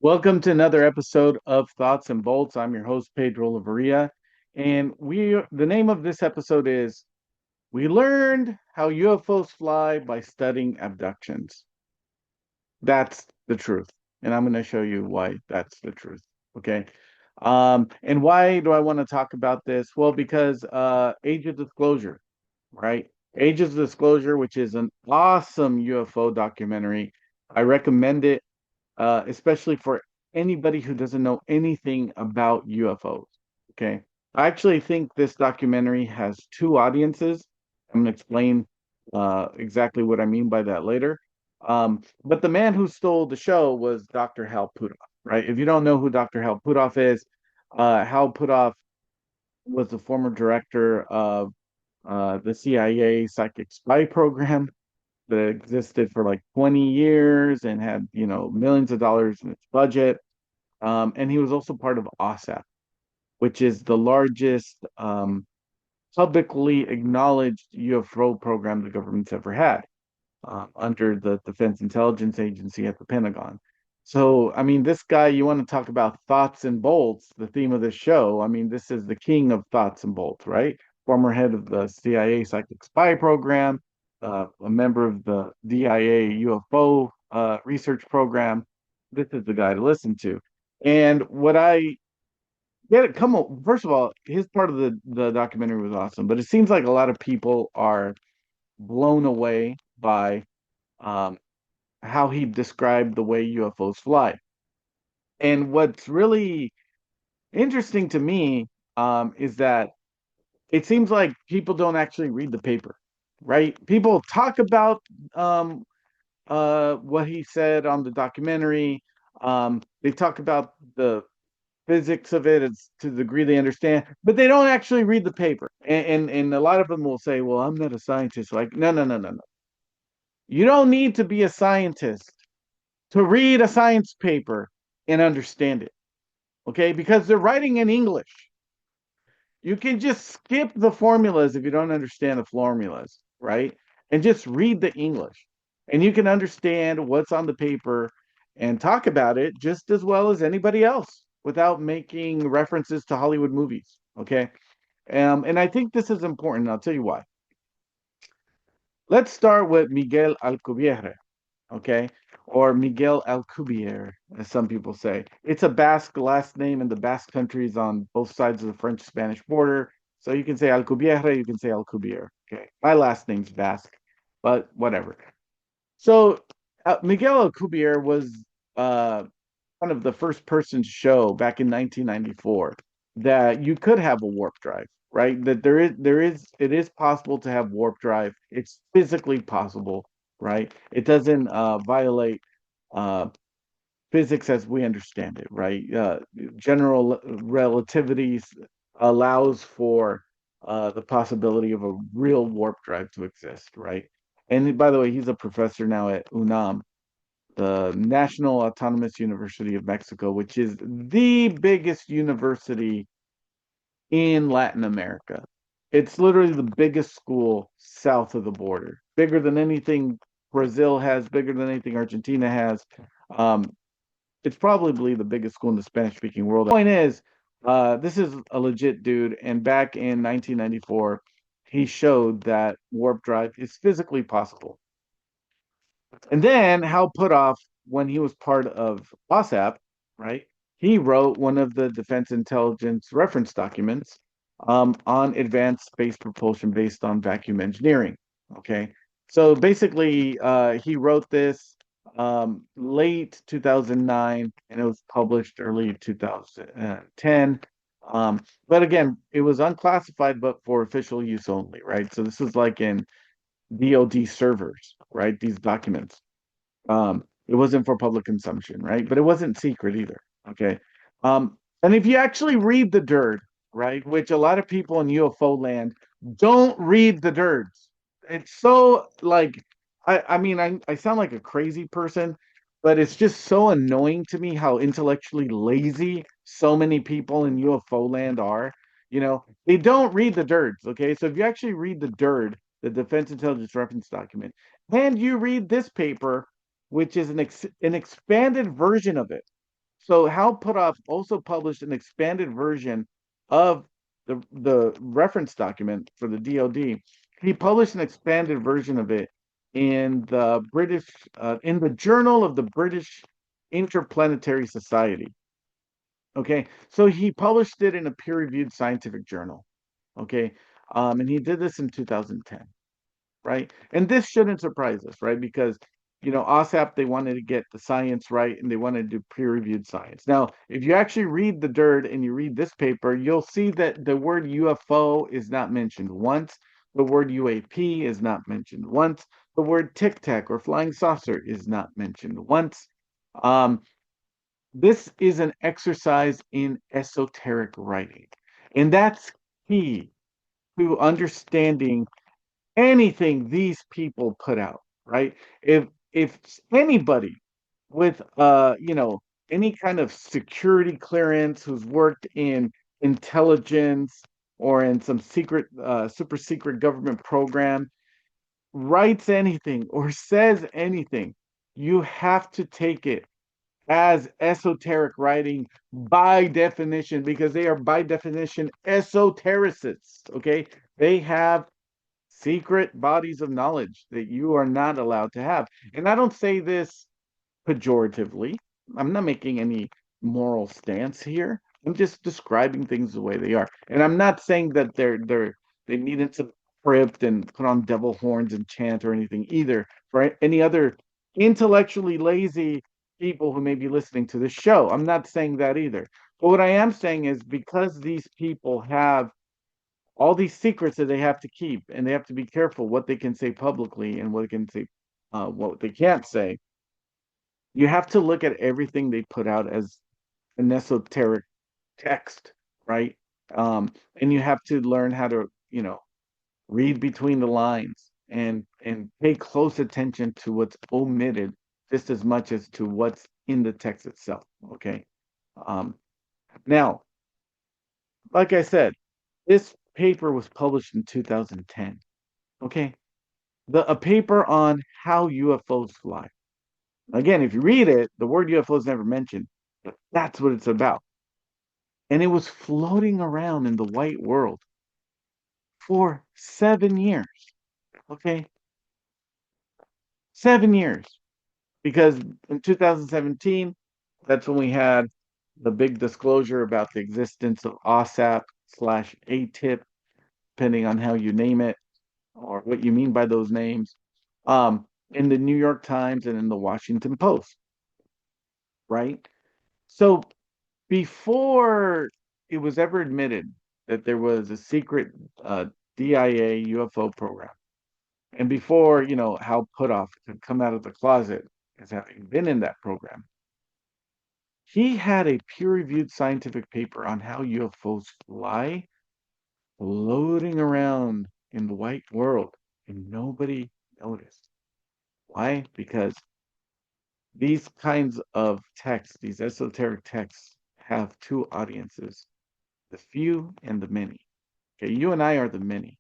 Welcome to another episode of Thoughts and Bolts. I'm your host, Pedro Laveria, and the name of this episode is We Learned How UFOs Fly by Studying Abductions. That's the truth. And I'm going to show you why that's the truth. Okay. And why do I want to talk about this? Well, because Age of Disclosure, right? Age of Disclosure, which is an awesome UFO documentary. I recommend it especially for anybody who doesn't know anything about UFOs. Okay. I actually think this documentary has two audiences. I'm going to explain exactly what I mean by that later. But the man who stole the show was Dr. Hal Puthoff, right? If you don't know who Dr. Hal Puthoff is, Hal Puthoff was the former director of the CIA psychic spy program that existed for like 20 years and had, millions of dollars in its budget. And he was also part of OSAP, which is the largest publicly acknowledged UFO program the government's ever had under the Defense Intelligence Agency at the Pentagon. So, I mean, this guy, you want to talk about thoughts and bolts, the theme of this show. I mean, this is the king of thoughts and bolts, right? Former head of the CIA psychic spy program, a member of the DIA UFO research program. This is the guy to listen to. And what I get it, come on, first of all, his part of the documentary was awesome, but it seems like a lot of people are blown away by um, how he described the way UFOs fly. And what's really interesting to me is that it seems like people don't actually read the paper, right? People talk about what he said on the documentary. They talk about the physics of it as to the degree they understand, but they don't actually read the paper. And a lot of them will say, "Well, I'm not a scientist." Like, no, no, no, no, no. You don't need to be a scientist to read a science paper and understand it, okay? Because they're writing in English. You can just skip the formulas if you don't understand the formulas, right? And just read the English. And you can understand what's on the paper and talk about it just as well as anybody else without making references to Hollywood movies, okay? And I think this is important. I'll tell you why. Let's start with Miguel Alcubierre, okay? Or Miguel Alcubierre, as some people say. It's a Basque last name, and the Basque country is on both sides of the French-Spanish border. So you can say Alcubierre, you can say Alcubierre. Okay, my last name's Basque, but whatever. So Miguel Alcubierre was uh, kind of the first person to show back in 1994 that you could have a warp drive, right? That it is possible to have warp drive. It's physically possible, right? It doesn't violate uh, physics as we understand it, right? General relativity allows for the possibility of a real warp drive to exist, right? And by the way, he's a professor now at UNAM, the National Autonomous University of Mexico, which is the biggest university in Latin America. It's literally the biggest school south of the border, bigger than anything Brazil has, bigger than anything Argentina has. Um, it's probably the biggest school in the Spanish speaking world. The point is, this is a legit dude. And back in 1994, he showed that warp drive is physically possible. And then Hal Puthoff, when he was part of OSAP, right, he wrote one of the Defense Intelligence reference documents on advanced space propulsion based on vacuum engineering. Okay. So basically, he wrote this late 2009 and it was published early 2010. But again, it was unclassified, but for official use only, right? So this was like in DoD servers, right? These documents. It wasn't for public consumption, right? But it wasn't secret either. Okay. And if you actually read the dirt, right, which a lot of people in UFO land don't read the dirts. It's so like I mean I sound like a crazy person, but it's just so annoying to me how intellectually lazy so many people in UFO land are. They don't read the dirts, okay? So if you actually read the dirt, the Defense Intelligence Reference Document, and you read this paper, which is an expanded version of it. So Hal Puthoff also published an expanded version of the reference document for the DoD. He published an expanded version of it in the in the Journal of the British Interplanetary Society. Okay, so he published it in a peer-reviewed scientific journal. Okay, and he did this in 2010, right? And this shouldn't surprise us, right? Because OSAP, they wanted to get the science right, and they wanted to do peer-reviewed science. Now, if you actually read the dirt and you read this paper, you'll see that the word UFO is not mentioned once. The word UAP is not mentioned once. The word tic tac or flying saucer is not mentioned once. This is an exercise in esoteric writing, and that's key to understanding anything these people put out, right? If anybody with any kind of security clearance who's worked in intelligence or in some secret super secret government program writes anything or says anything, you have to take it as esoteric writing by definition, because they are by definition esotericists. Okay, they have secret bodies of knowledge that you are not allowed to have. And I don't say this pejoratively. I'm not making any moral stance here. I'm just describing things the way they are. And I'm not saying that they needed to crypt and put on devil horns and chant or anything either for any other intellectually lazy people who may be listening to this show. I'm not saying that either. But what I am saying is, because these people have all these secrets that they have to keep, and they have to be careful what they can say publicly and what they can say, what they can't say. You have to look at everything they put out as an esoteric text, right? And you have to learn how to, read between the lines and pay close attention to what's omitted just as much as to what's in the text itself. Okay. Um, Now, like I said, this paper was published in 2010. Okay. A paper on how UFOs fly. Again, if you read it, the word UFO is never mentioned, but that's what it's about. And it was floating around in the white world for 7 years. Okay. 7 years. Because in 2017, that's when we had the big disclosure about the existence of OSAP/ATIP, depending on how you name it or what you mean by those names, in the New York Times and in the Washington Post, right? So before it was ever admitted that there was a secret DIA UFO program, and before, Hal Puthoff could come out of the closet as having been in that program, he had a peer-reviewed scientific paper on how UFOs fly, floating around in the white world, and nobody noticed. Why? Because these kinds of texts, these esoteric texts, have two audiences: the few and the many. Okay, you and I are the many,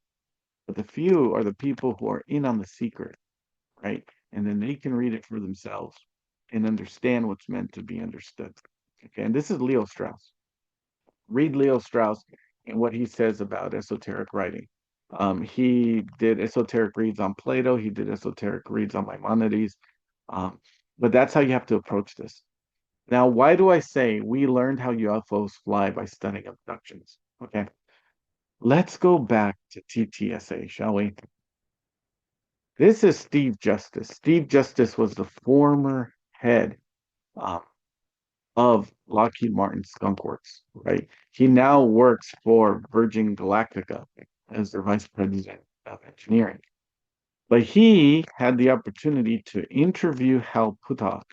but the few are the people who are in on the secret, right? And then they can read it for themselves and understand what's meant to be understood. Okay, and this is Leo Strauss. Read Leo Strauss and what he says about esoteric writing. He did esoteric reads on Plato. He did esoteric reads on Maimonides. Um, but that's how you have to approach this. Now, why do I say we learned how UFOs fly by studying abductions? Okay, let's go back to TTSA, shall we? This is Steve Justice. Steve Justice was the former head um, of Lockheed Martin Skunk Works, right? He now works for Virgin Galactica as their vice president of engineering. But he had the opportunity to interview Hal Puthoff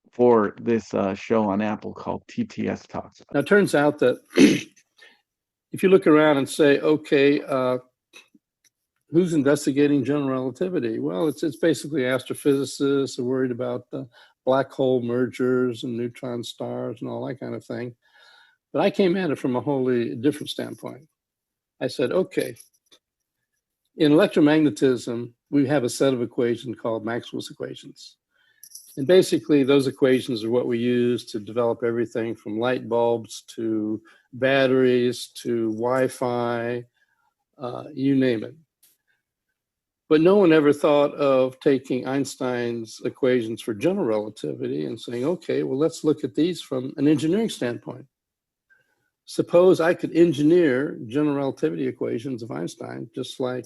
for this show on Apple called TTS Talks. Now, it turns out that if you look around and say, okay, who's investigating general relativity? Well, it's basically astrophysicists are worried about black hole mergers and neutron stars and all that kind of thing. But I came at it from a wholly different standpoint. I said, okay, in electromagnetism, we have a set of equations called Maxwell's equations. And basically, those equations are what we use to develop everything from light bulbs to batteries to Wi-Fi, you name it. But no one ever thought of taking Einstein's equations for general relativity and saying, okay, well, let's look at these from an engineering standpoint. Suppose I could engineer general relativity equations of Einstein, just like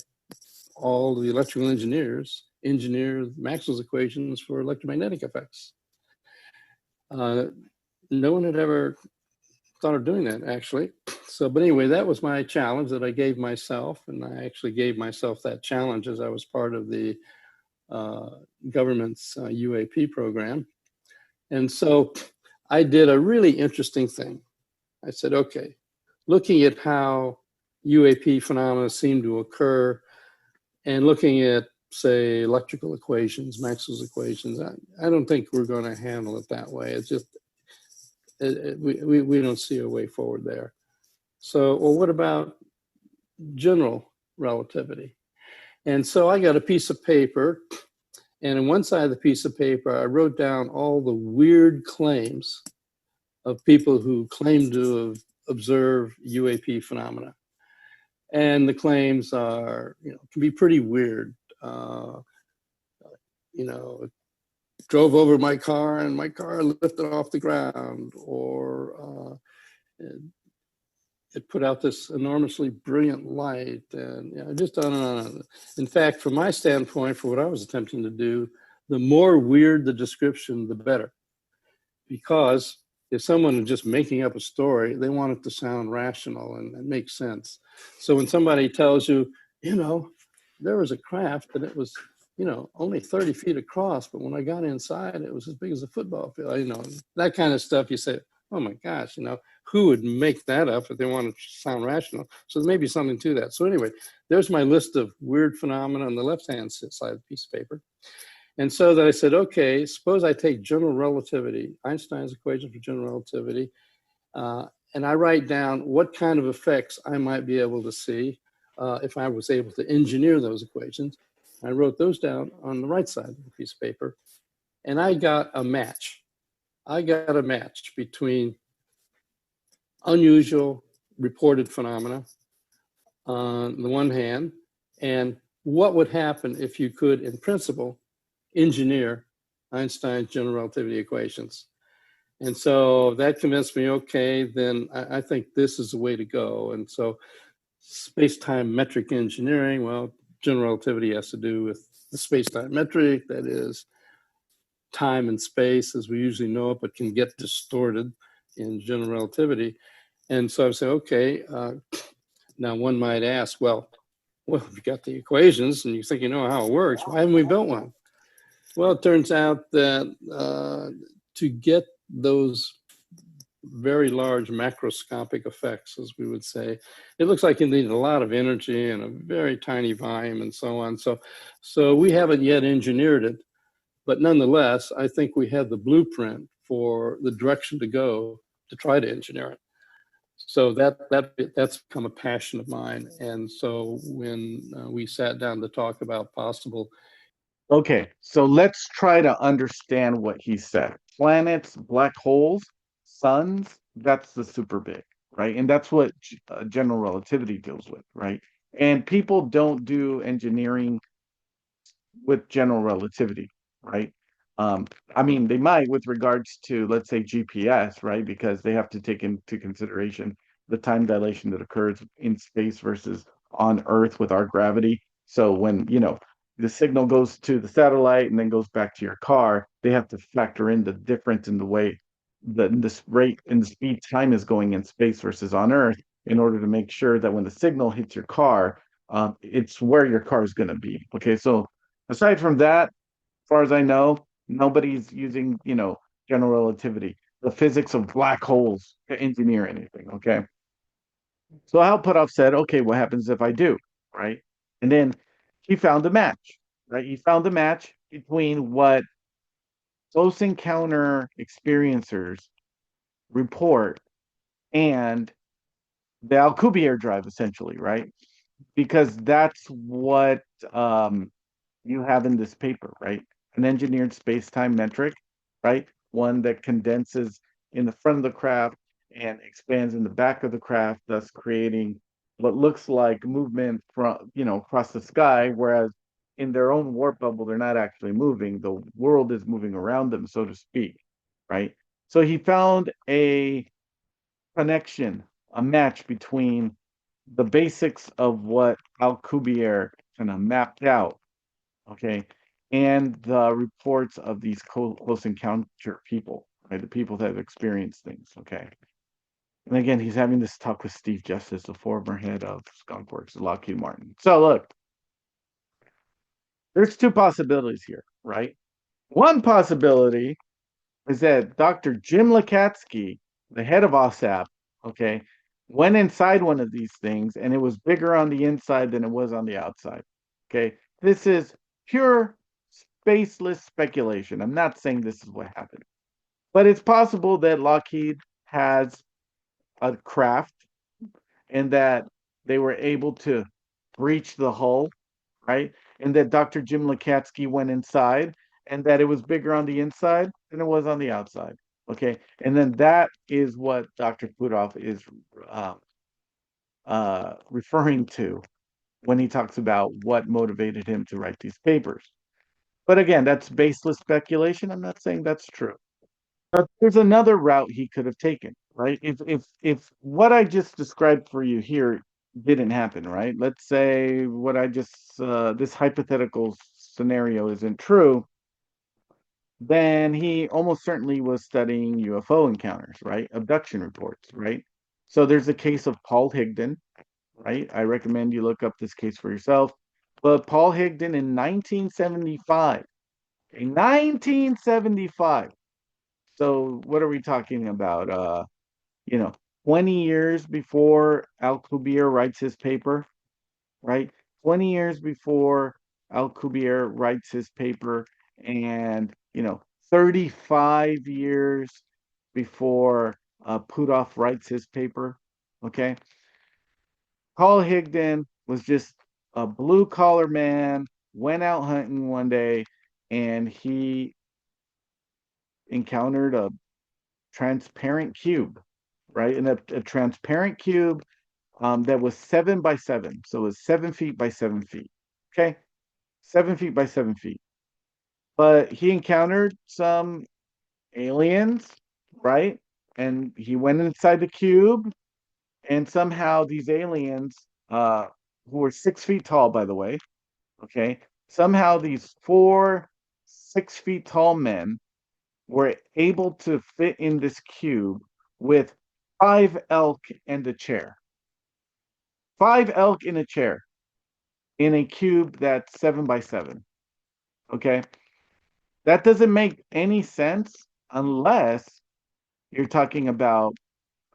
all the electrical engineers engineer Maxwell's equations for electromagnetic effects. No one had ever thought of doing that, actually. So, but anyway, that was my challenge that I gave myself, and I actually gave myself that challenge as I was part of the government's UAP program. And so I did a really interesting thing. I said, okay, looking at how UAP phenomena seem to occur and looking at, say, electrical equations, Maxwell's equations, I don't think we're going to handle it that way. It's just, we don't see a way forward there. So, well, what about general relativity? And so I got a piece of paper, and on one side of the piece of paper, I wrote down all the weird claims of people who claim to have observed UAP phenomena. And the claims are, can be pretty weird. Drove over my car and my car lifted off the ground, or it put out this enormously brilliant light, and just on and on. In fact, from my standpoint, for what I was attempting to do, the more weird the description, the better. Because if someone is just making up a story, they want it to sound rational and make sense. So when somebody tells you, there was a craft and it was, only 30 feet across, but when I got inside, it was as big as a football field, that kind of stuff, you say, oh my gosh, who would make that up if they want to sound rational? So there may be something to that. So anyway, there's my list of weird phenomena on the left-hand side of the piece of paper. And so that I said, okay, suppose I take general relativity, Einstein's equation for general relativity, and I write down what kind of effects I might be able to see if I was able to engineer those equations. I wrote those down on the right side of the piece of paper, and I got a match. I got a match between unusual reported phenomena on the one hand, and what would happen if you could, in principle, engineer Einstein's general relativity equations. And so that convinced me, okay, then I think this is the way to go. And so space-time metric engineering, well, general relativity has to do with the space-time metric, that is time and space as we usually know it, but can get distorted in general relativity. And so I said, okay, now one might ask, well, you got the equations and you think you know how it works. Why haven't we built one? Well, it turns out that to get those very large macroscopic effects, as we would say, it looks like you need a lot of energy and a very tiny volume and so on. So we haven't yet engineered it, but nonetheless, I think we have the blueprint for the direction to go to try to engineer it. So that's become a passion of mine. And so when we sat down to talk about possible. Okay, so let's try to understand what he said. Planets, black holes, suns, that's the super big, right? And that's what general relativity deals with, right? And people don't do engineering with general relativity, right? I mean, they might with regards to, let's say, GPS, right? Because they have to take into consideration the time dilation that occurs in space versus on Earth with our gravity. So when, the signal goes to the satellite and then goes back to your car, they have to factor in the difference in the way this rate and the speed time is going in space versus on Earth in order to make sure that when the signal hits your car, it's where your car is going to be. Okay, so aside from that, as far as I know, nobody's using, general relativity, the physics of black holes to engineer anything. Okay. So Al Puthoff said, okay, what happens if I do? Right. And then he found a match, right? He found a match between what close encounter experiencers report and the Alcubierre drive, essentially, right? Because that's what you have in this paper, right? an engineered space-time metric, right? One that condenses in the front of the craft and expands in the back of the craft, thus creating what looks like movement from, across the sky, whereas in their own warp bubble, they're not actually moving. The world is moving around them, so to speak, right? So he found a connection, a match between the basics of what Alcubierre kind of mapped out, okay, and the reports of these close encounter people, right? The people that have experienced things, okay. And again, he's having this talk with Steve Justice, the former head of Skunk Works, Lockheed Martin. So look, there's two possibilities here, right? One possibility is that Dr. Jim Lakatsky, the head of OSAP, okay, went inside one of these things and it was bigger on the inside than it was on the outside. Okay. This is pure spaceless speculation. I'm not saying this is what happened, but it's possible that Lockheed has a craft and that they were able to breach the hull, right? And that Dr. Jim Lakatsky went inside and that it was bigger on the inside than it was on the outside. Okay. And then that is what Dr. Puthoff is uh, referring to when he talks about what motivated him to write these papers. But again, that's baseless speculation. I'm not saying that's true. But there's another route he could have taken, right? If what I just described for you here didn't happen, right? Let's say what I just this hypothetical scenario isn't true, then he almost certainly was studying UFO encounters, right? Abduction reports, right? So there's a case of Paul Higdon, right? I recommend you look up this case for yourself. But Paul Higdon in 1975, in 1975. So what are we talking about? You know, 20 years before Alcubierre writes his paper, right? 20 years before Alcubierre writes his paper, and 35 years before Puthoff writes his paper. Okay. Paul Higdon was just a blue collar man, went out hunting one day, and he encountered a transparent cube, right? And a transparent cube that was 7 by 7. So it was 7 feet by 7 feet. Okay. 7 feet by 7 feet. But he encountered some aliens, right? And he went inside the cube, and somehow these aliens, who were 6 feet tall, by the way, okay, somehow these 4 6 feet tall men were able to fit in this cube with 5 elk and a chair. 5 elk in a chair in a cube that's 7 by 7. Okay. That doesn't make any sense unless you're talking about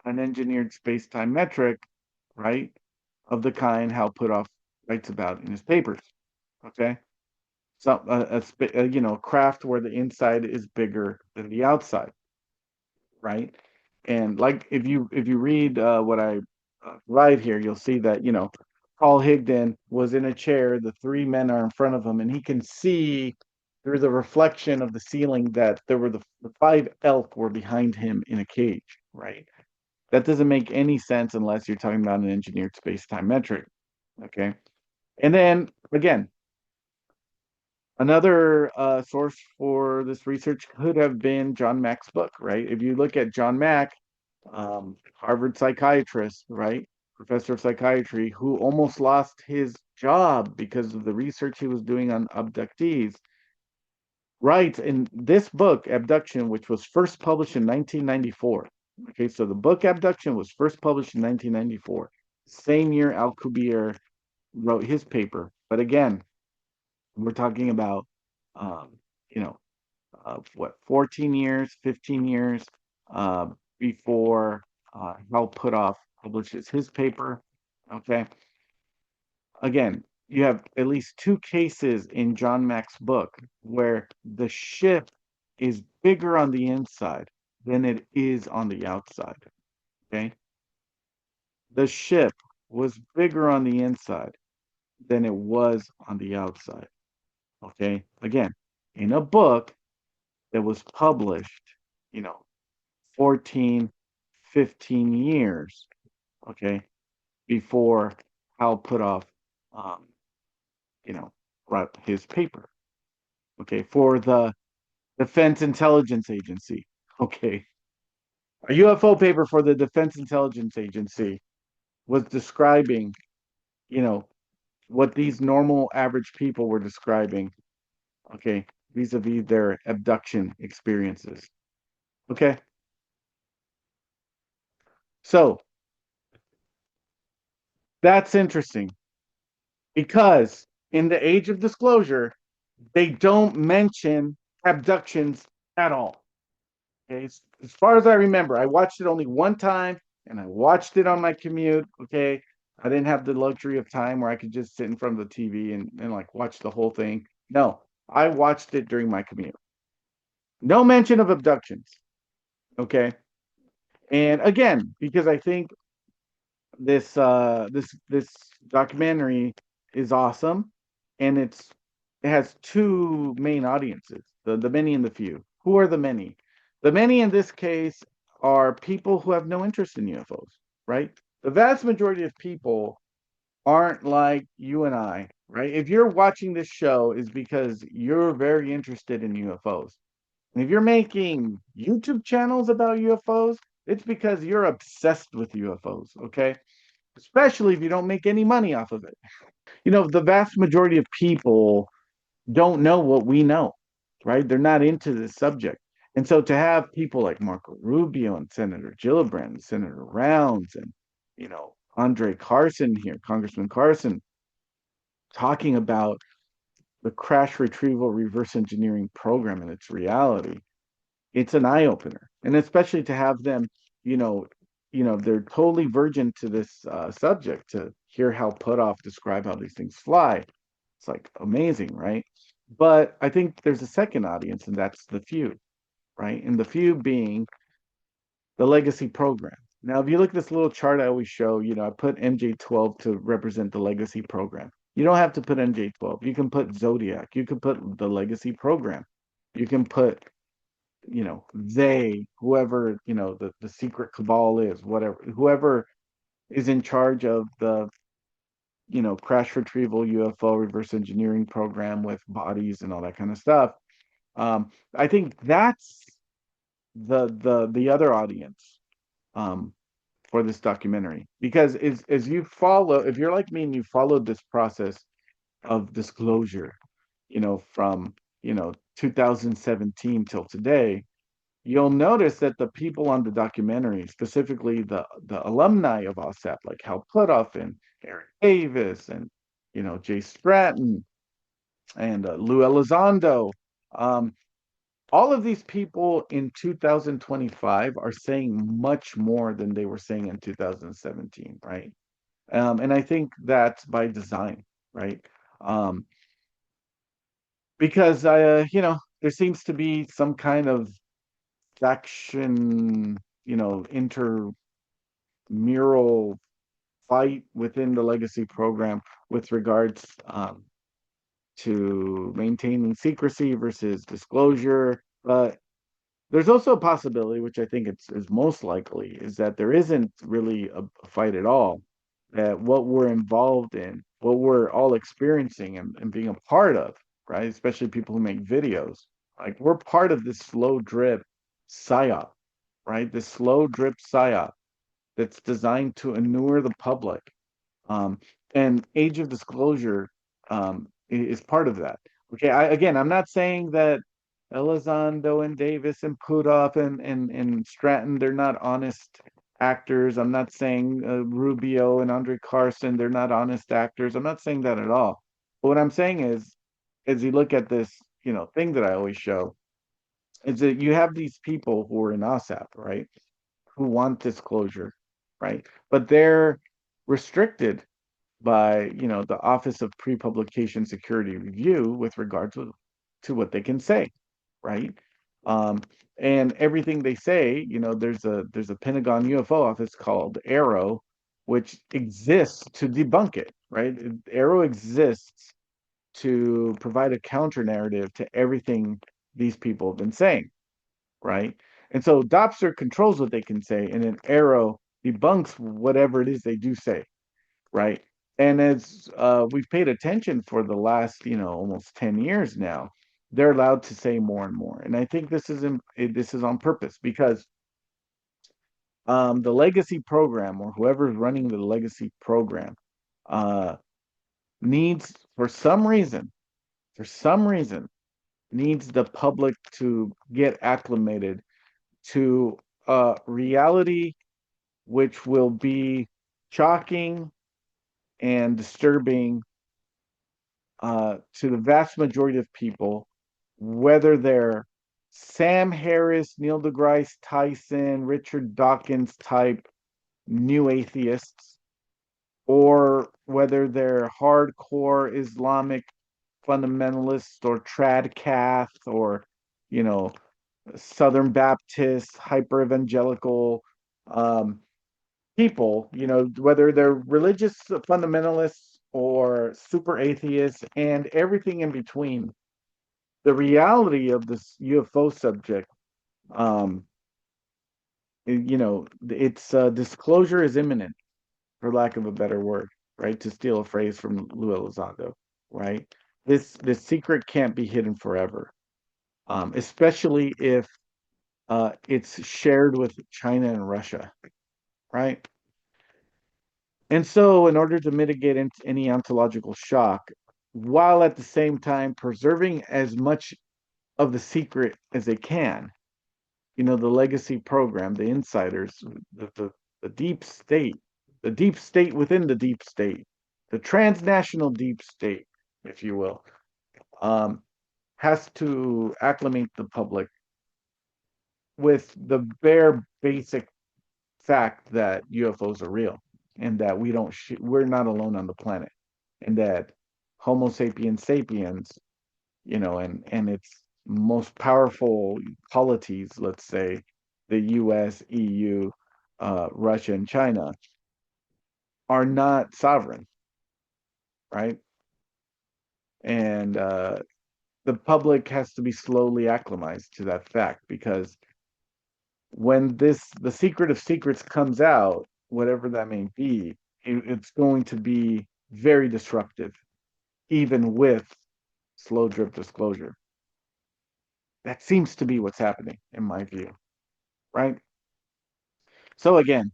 an engineered space-time metric, right? Of the kind Hal Puthoff writes about in his papers. Okay. So a craft where the inside is bigger than the outside, right? And like if you read what I write here, you'll see that Paul Higdon was in a chair. The three men are in front of him, and he can see through the reflection of the ceiling that there were the 5 elk were behind him in a cage, right? That doesn't make any sense unless you're talking about an engineered space-time metric. Okay. And then again, another source for this research could have been John Mack's book, right? If you look at John Mack, Harvard psychiatrist, right? Professor of psychiatry, who almost lost his job because of the research he was doing on abductees, writes in this book, Abduction, which was first published in 1994. Okay, so the book Abduction was first published in 1994. Same year Alcubierre wrote his paper. But again, we're talking about, um, you know, what, 14 years, 15 years uh, before Hal Puthoff publishes his paper. Okay. Again, you have at least two cases in John Mack's book where the ship is bigger on the inside than it is on the outside. Okay. The ship was bigger on the inside than it was on the outside. Okay. Again, in a book that was published, 14, 15 years, okay, before Hal Puthoff, um, wrote his paper, okay, for the Defense Intelligence Agency, okay. A UFO paper for the Defense Intelligence Agency was describing, you know, what these normal average people were describing, okay, vis-a-vis their abduction experiences. Okay. So that's interesting because in the age of disclosure, they don't mention abductions at all. Okay. As far as I remember, I watched it only one time and I watched it on my commute. Okay. I didn't have the luxury of time where I could just sit in front of the TV and like watch the whole thing. No, I watched it during my commute. No mention of abductions. Okay. And again, because I think this documentary is awesome, and it has two main audiences: the many and the few. Who are the many? The many in this case are people who have no interest in UFOs, right? The vast majority of people aren't like you and I, right? If you're watching this show, is because you're very interested in UFOs. And if you're making YouTube channels about UFOs, it's because you're obsessed with UFOs, okay? Especially if you don't make any money off of it. The vast majority of people don't know what we know, right? They're not into this subject. And so to have people like Marco Rubio and Senator Gillibrand and Senator Rounds and, Andre Carson here, Congressman Carson, talking about the crash retrieval reverse engineering program and its reality, it's an eye opener. And especially to have them, you know, they're totally virgin to this subject, to hear how Puthoff describe how these things fly. It's like amazing, right? But I think there's a second audience, and that's the few, right? And the few being the legacy program. Now, if you look at this little chart I always show, I put MJ12 to represent the legacy program. You don't have to put MJ12. You can put Zodiac. You can put the legacy program. You can put, whoever, the secret cabal is, whatever, whoever is in charge of the, crash retrieval UFO reverse engineering program with bodies and all that kind of stuff. I think that's the other audience um, for this documentary, because as you follow, if you're like me and you followed this process of disclosure, from 2017 till today, you'll notice that the people on the documentary, specifically the alumni of OSAP, like Hal Puthoff and Eric Davis and Jay Stratton and Lou Elizondo, um, all of these people in 2025 are saying much more than they were saying in 2017, right? And I think that's by design, right? Um, because there seems to be some kind of faction, intramural fight within the legacy program with regards to maintaining secrecy versus disclosure. But there's also a possibility, which I think is most likely, is that there isn't really a fight at all. That what we're involved in, what we're all experiencing and being a part of, right? Especially people who make videos, like we're part of this slow drip psyop, right? This slow drip psyop that's designed to inure the public. Um, and age of disclosure is part of that. Okay, again, I'm not saying that Elizondo and Davis and Puthoff and Stratton, they're not honest actors. I'm not saying Rubio and Andre Carson, they're not honest actors. I'm not saying that at all. But what I'm saying is, as you look at this, thing that I always show, is that you have these people who are in OSAP, right? Who want disclosure, right? But they're restricted by the Office of Pre-Publication Security Review with regard to what they can say, right? Um, and everything they say, there's a Pentagon UFO office called APRO, which exists to debunk it, right? APRO exists to provide a counter narrative to everything these people have been saying, right? And so Dobster controls what they can say, and then APRO debunks whatever it is they do say, right? And as we've paid attention for the last, almost 10 years now, they're allowed to say more and more. And I think this is on purpose because the legacy program or whoever's running the legacy program uh, needs, for some reason, needs the public to get acclimated to reality, which will be shocking and disturbing to the vast majority of people, whether they're Sam Harris, Neil deGrasse Tyson, Richard Dawkins type new atheists, or whether they're hardcore Islamic fundamentalists or tradcath or, you know, Southern Baptist, hyper evangelical people, whether they're religious fundamentalists or super atheists and everything in between. The reality of this UFO subject, um, its disclosure is imminent, for lack of a better word, right? To steal a phrase from Lue Elizondo, right? This secret can't be hidden forever, especially if it's shared with China and Russia, right? And so, in order to mitigate any ontological shock, while at the same time preserving as much of the secret as they can, the legacy program, the insiders, the deep state within the deep state, the transnational deep state, if you will, um, has to acclimate the public with the bare basic fact that UFOs are real and that we're not alone on the planet, and that Homo sapiens sapiens, and its most powerful polities, let's say the US, EU, Russia, and China, are not sovereign, right? And the public has to be slowly acclimatized to that fact, because when the secret of secrets comes out, whatever that may be, it's going to be very disruptive, even with slow drip disclosure. That seems to be what's happening, in my view, right? So again,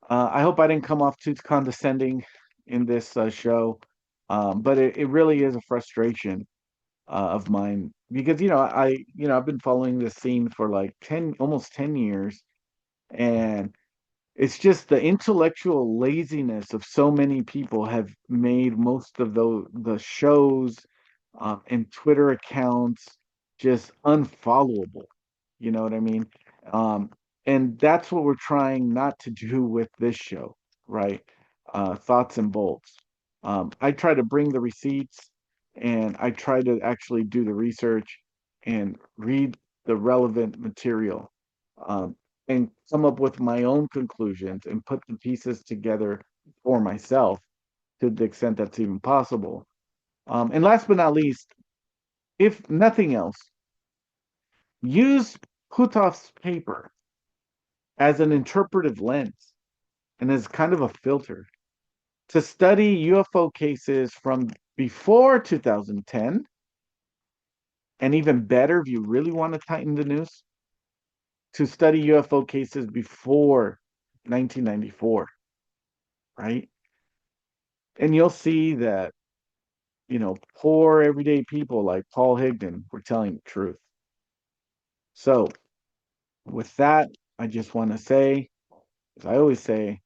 I hope I didn't come off too condescending in this show, but it really is a frustration of mine because I've been following this scene for like almost 10 years, and it's just the intellectual laziness of so many people have made most of the shows and Twitter accounts just unfollowable. You know what I mean? Um, and that's what we're trying not to do with this show, right? Thoughts and bolts. I try to bring the receipts, and I try to actually do the research and read the relevant material, um, and come up with my own conclusions and put the pieces together for myself to the extent that's even possible. And last but not least, if nothing else, use Puthoff's paper as an interpretive lens and as kind of a filter to study UFO cases from before 2010, and even better, if you really want to tighten the noose, to study UFO cases before 1994, right? And you'll see that, poor everyday people like Paul Higdon were telling the truth. So, with that, I just want to say, as I always say,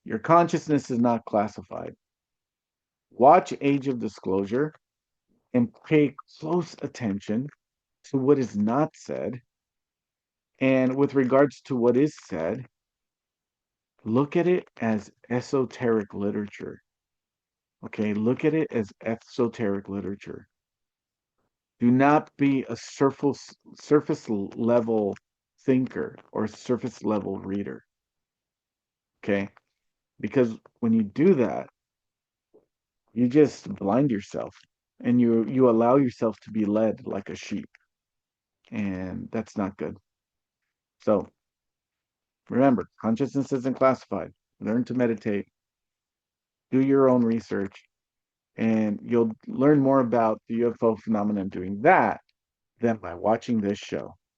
your consciousness is not classified. Watch Age of Disclosure and pay close attention to what is not said. And with regards to what is said, look at it as esoteric literature. Okay, look at it as esoteric literature. Do not be a surface level thinker or surface level reader. Okay? Because when you do that, you just blind yourself, and you allow yourself to be led like a sheep, and that's not good. So remember, consciousness isn't classified. Learn to meditate, do your own research, and you'll learn more about the UFO phenomenon doing that than by watching this show.